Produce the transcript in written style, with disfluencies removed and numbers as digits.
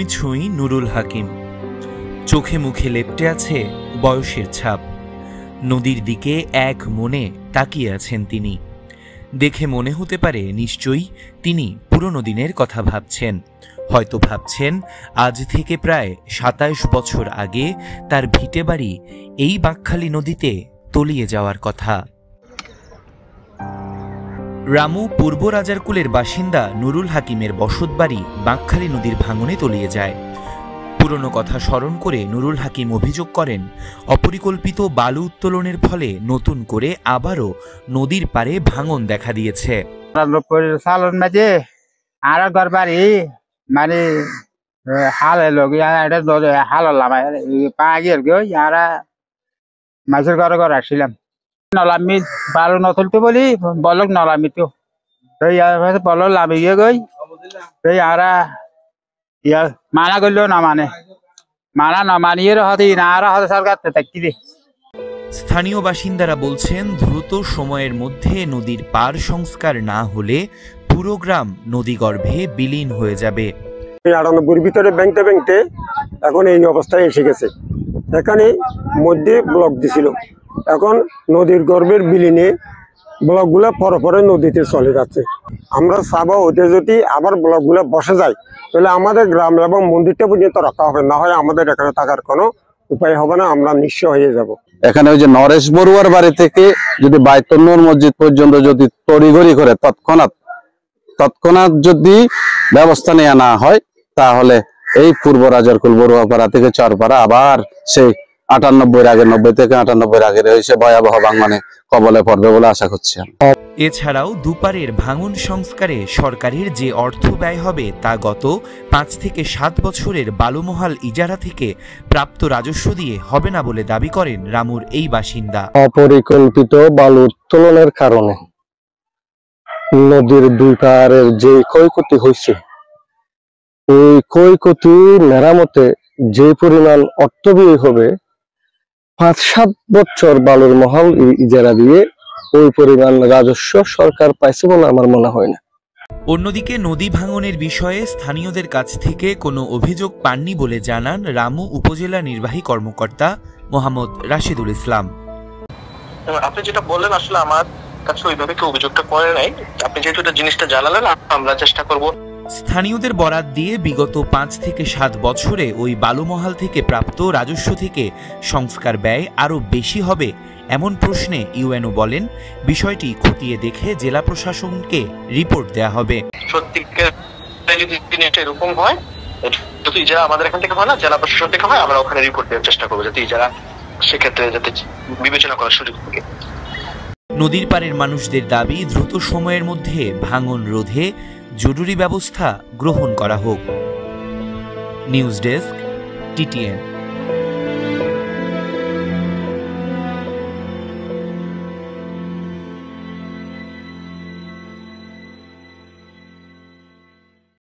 ছুঁই ছুঁই নুরুল হাকিম। চোখে মুখে লেপ্টে আছে বয়সের ছাপ। নদীর দিকে এক মনে তাকিয়ে আছেন তিনি। দেখে মনে হতে পারে নিশ্চয়ই তিনি পুরনো দিনের কথা ভাবছেন। হয়তো ভাবছেন আজ থেকে প্রায় ২৭ বছর আগে তার ভিটে বাড়ি এই বাঁকখালী নদীতে তলিয়ে যাওয়ার কথা। রামু পূর্ব রাজারকুলের বাসিন্দা নুরুল হাকিমের বসতবাড়ি বাঁকখালী নদীর ভাঙনে তলিয়ে যায়। পুরনো কথা স্মরণ করে নুরুল হাকিম অভিযোগ করেন, অপরিকল্পিত বালু উত্তোলনের ফলে নতুন করে আবারও নদীর পারে ভাঙন দেখা দিয়েছে। মানে হাল এলো হাল মাছের ঘরে ঘরে আসছিলাম, নলামি বালু নতুলতে বলি বলক নলামি তো বল লামি গিয়ে গই আরা ইয়া মানা করলেও না মানা না মানিয়ে হতে না আরা হতে সরকার থাকি দে। স্থানীয় বাসিন্দারা বলছেন, দ্রুত সময়ের মধ্যে নদীর পার সংস্কার না হলে পুরো গ্রাম নদীগর্ভে বিলীন হয়ে যাবে। ৯৮-র ভিতরে ব্যাংকতে ব্যাংকতে এখন এই অবস্থায় এসে গেছে। এখানে মধ্যে ব্লক দিছিল, এখন নদীর গর্ভের বিলীনে ব্লকগুলো পরে নদীতে চলে যাচ্ছে। আমরা চাবো ওতে যদি আবার ব্লকগুলো বসে যায় তাহলে আমাদের গ্রাম এবং মন্দিরটা পর্যন্ত রক্ষা হবে, না হয় আমাদের এখানে থাকার কোনো উপায় হবে না, আমরা নিঃস্ব হয়ে যাব। এখানে ওই যে নরেশ বড়ুয়ার বাড়ি থেকে যদি বাইতুন্নুর মসজিদ পর্যন্ত যদি তড়িঘড়ি করে তৎক্ষণাৎ যদি ব্যবস্থা নেওয়া না হয় তাহলে এই পূর্ব রাজারকুল বড়ুয়াপাড়া থেকে চরপাড়া আবার সেই ৯৮-এর আগে ৯০ থেকে ৯৮-এর আগে রয়েছে ভয়াবহ ভাঙনে কবলে পড়বে বলে আশা করছি। এছাড়াও দুপারের ভাঙন সংস্কারে সরকারের যে অর্থ ব্যয় হবে তা গত ৫ থেকে ৭ বছরের বালুমহাল ইজারা থেকে প্রাপ্ত রাজস্ব দিয়ে হবে না বলে দাবি করেন রামুর এই বাসিন্দা। অপরিকল্পিত বালু উত্তোলনের কারণে নদীর দুই পারের যে ক্ষয়ক্ষতি হয়েছে, ওই ক্ষয়ক্ষতি মেরামতে যে পরিমাণ অর্থ ব্যয় হবে ৫-৭ বছর বালুর মহল ইজারা দিয়ে ওই পরিমাণ রাজস্ব সরকার পাইছে বলে আমার মনে হয় না। অন্যদিকে নদী ভাঙনের বিষয়ে স্থানীয়দের কাছ থেকে কোনো অভিযোগ পাননি বলে জানান রামু উপজেলা নির্বাহী কর্মকর্তা মোহাম্মদ রাশিদুল ইসলাম। আপনি যেটা বললেন আসলে আমার কাছে ওইভাবে কেউ অভিযোগটা করে নাই। আপনি যেহেতু এটা জিনিসটা জানালেন, আমরা চেষ্টা করব। স্থানীয়দের বরাত দিয়ে বিগত ৫ থেকে ৭ বছরে ওই বালুমহাল থেকে প্রাপ্ত রাজস্ব থেকে সংস্কার ব্যয় আরও বেশি হবে এমন প্রশ্নে ইউএনও বলেন, বিষয়টি খতিয়ে দেখে জেলা প্রশাসনকে রিপোর্ট দেয়া হবে। সত্যিকার যদি এরকম হয়, যদি যারা আমাদের এখান থেকে হয় না, জেলা প্রশাসন থেকে হয়, আমরা ওখানে রিপোর্ট দেওয়ার চেষ্টা করবো যাতে যারা সেক্ষেত্রে যাতে বিবেচনা করার সুযোগ থাকে। নদীর পাড়ের মানুষদের দাবি, দ্রুত সময়ের মধ্যে ভাঙন রোধে জরুরি ব্যবস্থা গ্রহণ করা হোক। News desk, TTN।